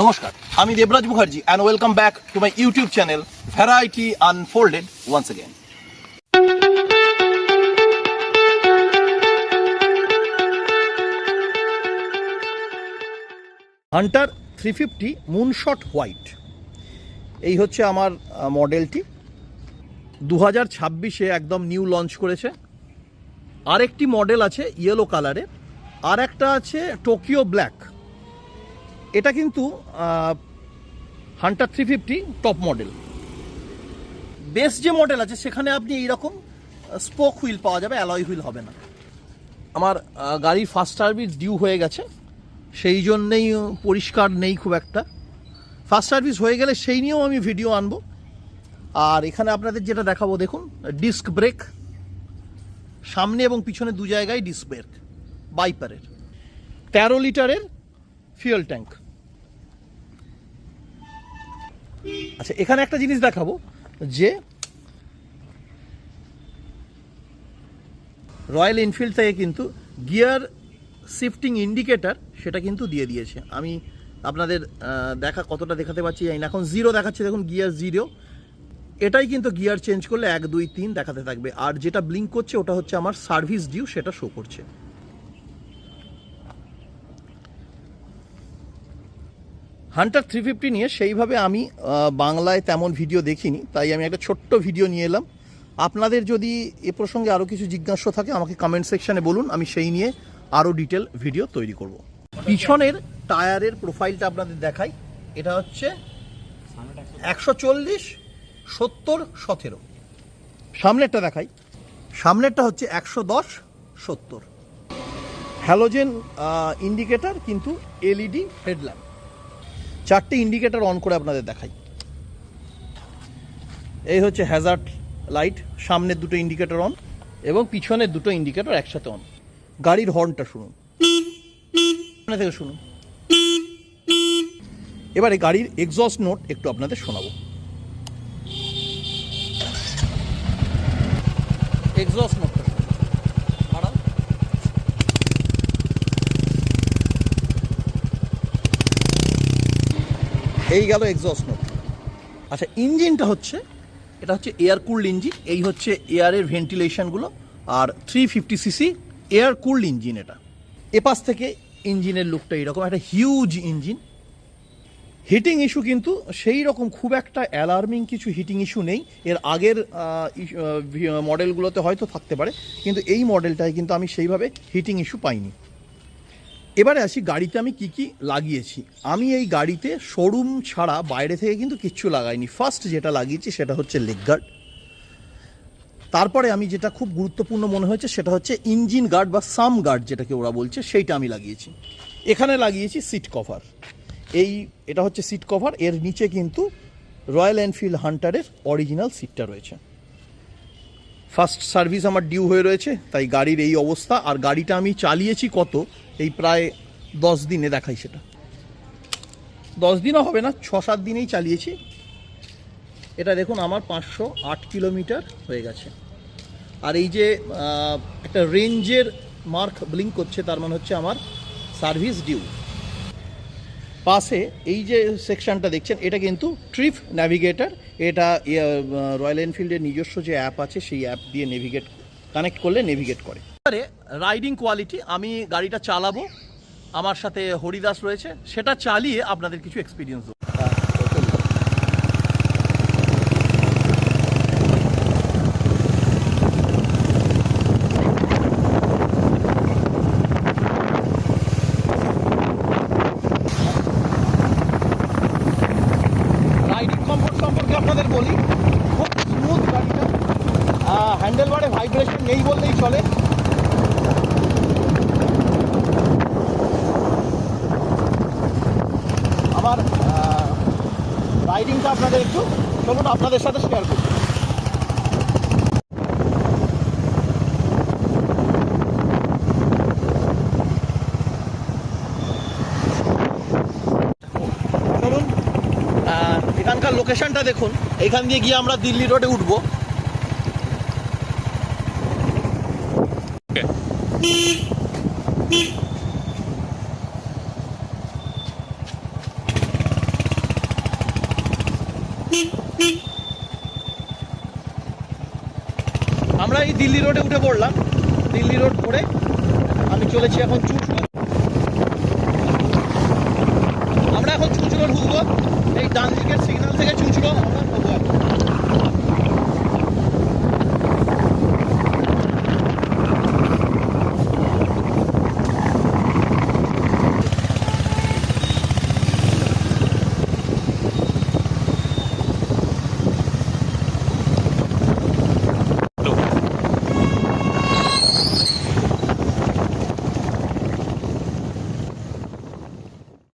নমস্কার, আমি Debraj Mukherjee and welcome back to my YouTube channel Variety Unfolded once again. Hunter 350 moonshot white এই হচ্ছে আমার মডেলটি 2026-এ একদম নিউ লঞ্চ করেছে। আরেকটি মডেল আছে ইয়েলো কালারের, আর একটা আছে টোকিও ব্ল্যাক। এটা কিন্তু হান্টার 350 টপ মডেল। বেস যে মডেল আছে সেখানে আপনি এইরকম স্পোক হুইল পাওয়া যাবে, অ্যালয় হুইল হবে না। আমার গাড়ির ফার্স্ট সার্ভিস ডিউ হয়ে গেছে, সেই জন্যেই পরিষ্কার নেই খুব একটা। ফার্স্ট সার্ভিস হয়ে গেলে সেই নিয়েও আমি ভিডিও আনবো। আর এখানে আপনাদের যেটা দেখাবো দেখুন, ডিস্ক ব্রেক সামনে এবং পিছনে দু জায়গায় ডিস্ক ব্রেক বাইপারের। 13 লিটারের ফিউয়েল ট্যাঙ্ক। আচ্ছা, এখানে একটা জিনিস দেখাবো যে রয়্যাল এনফিল্ড থেকে কিন্তু গিয়ার শিফটিং ইন্ডিকেটর সেটা কিন্তু দিয়ে দিয়েছে। আমি আপনাদের কতটা দেখাতে পারছি জানি না, এখন 0 দেখাচ্ছে, দেখুন গিয়ার 0। এটাই কিন্তু গিয়ার চেঞ্জ করলে 1 2 3 দেখাতে থাকবে। আর যেটা ব্লিঙ্ক করছে ওটা হচ্ছে আমার সার্ভিস ডিউ, সেটা শো করছে। হান্টার 350 নিয়ে সেইভাবে আমি বাংলায় তেমন ভিডিও দেখিনি, তাই আমি একটা ছোট্ট ভিডিও নিয়ে এলাম। আপনাদের যদি এ প্রসঙ্গে আরও কিছু জিজ্ঞাসা থাকে আমাকে কমেন্ট সেকশানে বলুন, আমি সেই নিয়ে আরও ডিটেল ভিডিও তৈরি করব। পিছনের টায়ারের প্রোফাইলটা আপনাদের দেখাই। এটা হচ্ছে 140 70 17। সামনেরটা দেখাই, সামনেরটা হচ্ছে 110 70। হ্যালোজেন ইন্ডিকেটর কিন্তু এলইডি হেডল্যাম্প। 4টে ইন্ডিকেটর অন করে আপনাদের দেখাই। এই হচ্ছে হ্যাজার্ড লাইট, সামনের দুটো ইন্ডিকেটর অন এবং পিছনের দুটো ইন্ডিকেটর একসাথে অন। গাড়ির হর্নটা শুনুন, সামনে থেকে শুনুন। এবারে গাড়ির এক্সস্ট নোট একটু আপনাদের শোনাবো। এক্সস্ট নোটটা বাড়াও। এই গেল এক্সস্ট নোট। আচ্ছা, ইঞ্জিনটা হচ্ছে, এটা হচ্ছে এয়ার কুলড ইঞ্জিন। এই হচ্ছে এয়ারের ভেন্টিলেশনগুলো, আর 350 সিসি এয়ার কুলড ইঞ্জিন এটা। এপাশ থেকে ইঞ্জিনের লুকটা এরকম, একটা হিউজ ইঞ্জিন। হিটিং ইস্যু কিন্তু সেই রকম খুব একটা অ্যালার্মিং কিছু হিটিং ইস্যু নেই। এর আগের মডেলগুলোতে হয়তো থাকতে পারে, কিন্তু এই মডেলটায় কিন্তু আমি সেইভাবে হিটিং ইস্যু পাইনি। এবারে আসি গাড়িতে আমি কি কি লাগিয়েছি। আমি এই গাড়িতে শোরুম ছাড়া বাইরে থেকে কিন্তু কিচ্ছু লাগাইনি। ফার্স্ট যেটা লাগিয়েছি সেটা হচ্ছে লেগ গার্ড। তারপরে আমি যেটা খুব গুরুত্বপূর্ণ মনে হয়েছে সেটা হচ্ছে ইঞ্জিন গার্ড বা সাম গার্ড, যেটাকে ওরা বলছে, সেইটা আমি লাগিয়েছি। এখানে লাগিয়েছি সিট কভার। এটা হচ্ছে সিট কভার। এর নিচে কিন্তু রয়্যাল এনফিল্ড হান্টারের অরিজিনাল সিটটা রয়েছে। ফার্স্ট সার্ভিস আমার ডিউ হয়ে রয়েছে, তাই গাড়ির এই অবস্থা। আর গাড়িটা আমি চালিয়েছি কত, এই প্রায় 10 দিনে দেখাই সেটা। 10 দিনও হবে না, 6-7 দিনেই চালিয়েছি। এটা দেখুন আমার 508 কিলোমিটার হয়ে গেছে। আর এই যে একটা রেঞ্জের মার্ক ব্লিঙ্ক করছে, তার মানে হচ্ছে আমার সার্ভিস ডিউ। পাশে এই যে সেকশনটা দেখছেন, এটা কিন্তু ট্রিপ ন্যাভিগেটর। এটা রয়্যাল এনফিল্ডের নিজস্ব যে অ্যাপ আছে, সেই অ্যাপ দিয়ে কানেক্ট করলে নেভিগেট করে। রাইডিং কোয়ালিটি, আমি গাড়িটা চালাবো, আমার সাথে হরিদাস রয়েছে, সেটা চালিয়ে আপনাদের কিছু এক্সপিরিয়েন্স দেবো। রাইডিং কমফোর্ট সম্পর্কে আপনাদের বলি, খুব স্মুথ গাড়িটা। হ্যান্ডেল বারে ভাইব্রেশন নেই বললেই চলে। আমার রাইডিংটা আপনাদের একটু চলুন আপনাদের সাথে শেয়ার করি। চলুন, এখানকার লোকেশনটা দেখুন। এখান দিয়ে গিয়ে আমরা দিল্লি রোডে উঠবো। আমরা এই দিল্লি রোডে উঠে পড়লাম। দিল্লি রোড ধরে আমি চলেছি এখন চুঁচুড়া। আমরা এখন চুঁচুড়ো ঢুকবো। এই ডান দিকের সিগন্যাল থেকে চুঁচুড়ো আমরা ঢুকবো।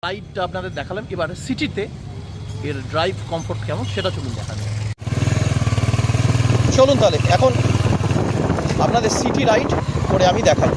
রাইডটা আপনাদের দেখালাম, এবারে সিটিতে এর ড্রাইভ কমফোর্ট কেমন সেটা চলুন দেখা যাবে। চলুন তাহলে এখন আপনাদের সিটি রাইড করে আমি দেখাই।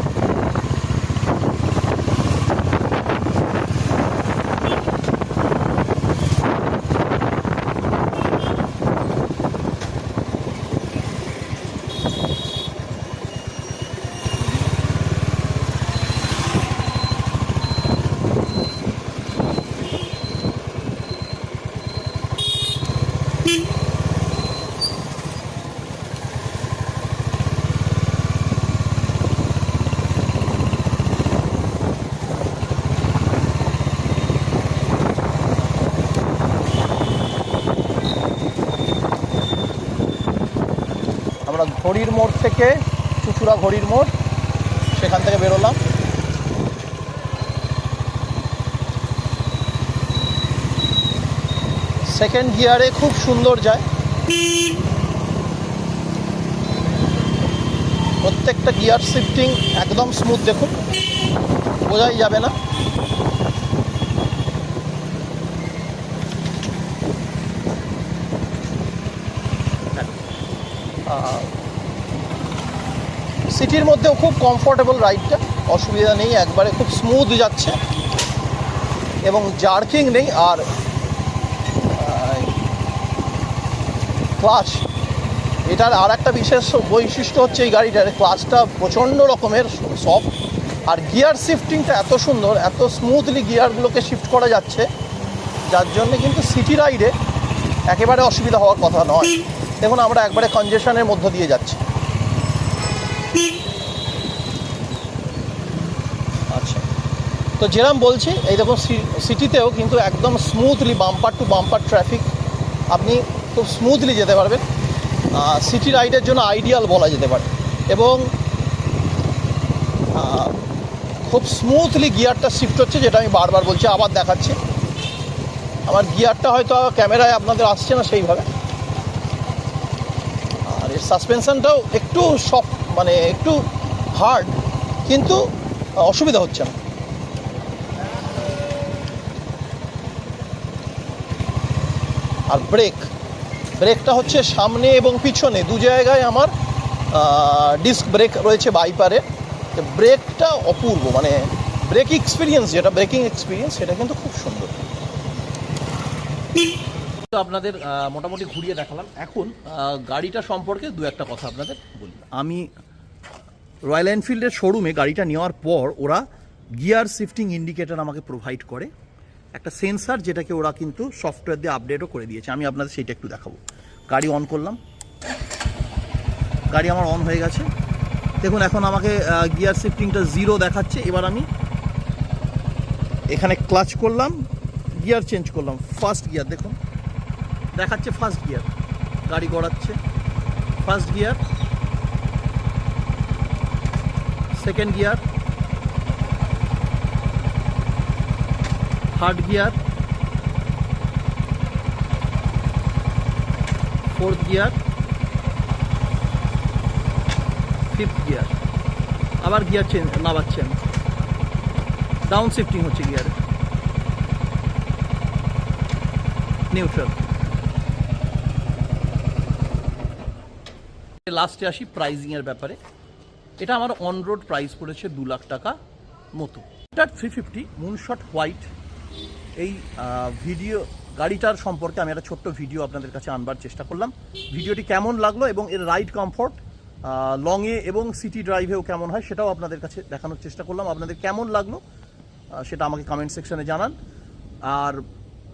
আমরা ঘড়ির মোড় থেকে চুঁচুড়া ঘড়ির মোড় সেখান থেকে বেরোলাম। সেকেন্ড গিয়ারে খুব সুন্দর যায়, প্রত্যেকটা গিয়ার শিফটিং একদম স্মুথ, দেখুন বোঝাই যাবে না। সিটির মধ্যেও খুব কমফোর্টেবল রাইডটা, অসুবিধা নেই, একবারে খুব স্মুথ যাচ্ছে এবং জার্কিং নেই। আর ক্লাচ, এটার আর একটা বিশেষ বৈশিষ্ট্য হচ্ছে এই গাড়িটার ক্লাচটা প্রচণ্ড রকমের সফট, আর গিয়ার শিফটিংটা এত সুন্দর, এত স্মুথলি গিয়ারগুলোকে শিফট করা যাচ্ছে, যার জন্য কিন্তু সিটি রাইডে একেবারে অসুবিধা হওয়ার কথা নয়। দেখুন আমরা একবারে কনজেশনের মধ্য দিয়ে যাচ্ছি। আচ্ছা, তো যেরকম বলছি, এই দেখুন সিটিতেও কিন্তু একদম smoothly bumper to bumper traffic, আপনি খুব স্মুথলি যেতে পারবেন। সিটি রাইডের জন্য আইডিয়াল বলা যেতে পারে, এবং খুব স্মুথলি গিয়ারটা শিফট হচ্ছে, যেটা আমি বারবার বলছি, আবার দেখাচ্ছি। আমার গিয়ারটা হয়তো ক্যামেরায় আপনাদের আসছে না সেইভাবে, আর এর সাসপেনশনটাও একটু সফট, মানে একটু হার্ড, কিন্তু অসুবিধা হচ্ছে না। আর ব্রেকটা হচ্ছে সামনে এবং পিছনে দু জায়গায় আমার ডিস্ক ব্রেক রয়েছে বাইপারে। ব্রেকটা অপূর্ব, মানে ব্রেকিং এক্সপিরিয়েন্স সেটা কিন্তু খুব সুন্দর। আপনাদের মোটামুটি ঘুরিয়ে দেখালাম। এখন গাড়িটা সম্পর্কে দু একটা কথা আপনাদের বলি। আমি রয়্যাল এনফিল্ডের শোরুমে গাড়িটা নেওয়ার পর ওরা গিয়ার শিফটিং ইন্ডিকেটর আমাকে প্রোভাইড করে, একটা সেন্সার, যেটাকে ওরা কিন্তু সফটওয়্যার দিয়ে আপডেটও করে দিয়েছে। আমি আপনাদের সেইটা একটু দেখাবো। গাড়ি অন করলাম, গাড়ি আমার অন হয়ে গেছে। দেখুন এখন আমাকে গিয়ার শিফটিংটা 0 দেখাচ্ছে। এবার আমি এখানে ক্লাচ করলাম, গিয়ার চেঞ্জ করলাম, ফার্স্ট গিয়ার দেখুন দেখাচ্ছে, ফার্স্ট গিয়ার, গাড়ি গড়াচ্ছে, first gear, second gear, third gear, fourth gear, fifth gear, আবার গিয়ার চেঞ্জ নামাচ্ছেন, ডাউন শিফটিং হচ্ছে গিয়ারে, নিউট্রাল। লাস্টে আসি প্রাইজিংয়ের ব্যাপারে। এটা আমার অন রোড প্রাইস পড়েছে 2 লাখ টাকা মতো। এটা 350 মুনশট হোয়াইট। এই ভিডিও গাড়িটার সম্পর্কে আমি একটা ছোট্ট ভিডিও আপনাদের কাছে আনবার চেষ্টা করলাম। ভিডিওটি কেমন লাগলো এবং এর রাইড কমফোর্ট লংয়ে এবং সিটি ড্রাইভেও কেমন হয় সেটাও আপনাদের কাছে দেখানোর চেষ্টা করলাম। আপনাদের কেমন লাগলো সেটা আমাকে কমেন্ট সেকশনে জানান। আর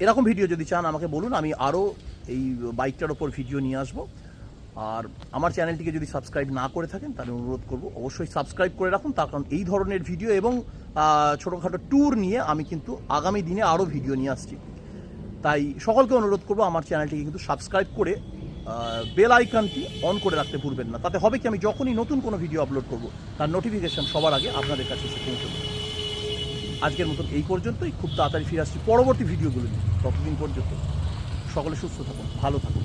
এরকম ভিডিও যদি চান আমাকে বলুন, আমি আরও এই বাইকটার ওপর ভিডিও নিয়ে আসবো। আর আমার চ্যানেলটিকে যদি সাবস্ক্রাইব না করে থাকেন তাহলে অনুরোধ করব অবশ্যই সাবস্ক্রাইব করে রাখুন, তার কারণ এই ধরনের ভিডিও এবং ছোটোখাটো ট্যুর নিয়ে আমি কিন্তু আগামী দিনে আরও ভিডিও নিয়ে আসছি। তাই সকলকে অনুরোধ করব আমার চ্যানেলটিকে কিন্তু সাবস্ক্রাইব করে বেল আইকনটি অন করে রাখতে ভুলবেন না। তাতে হবে কি, আমি যখনই নতুন কোনো ভিডিও আপলোড করব তার নোটিফিকেশন সবার আগে আপনাদের কাছে এসে পৌঁছবে। আজকের মতন এই পর্যন্তই, খুব তাড়াতাড়ি ফিরে আসছি পরবর্তী ভিডিওগুলো নিয়ে। ততদিন পর্যন্ত সকলে সুস্থ থাকুন, ভালো থাকুন।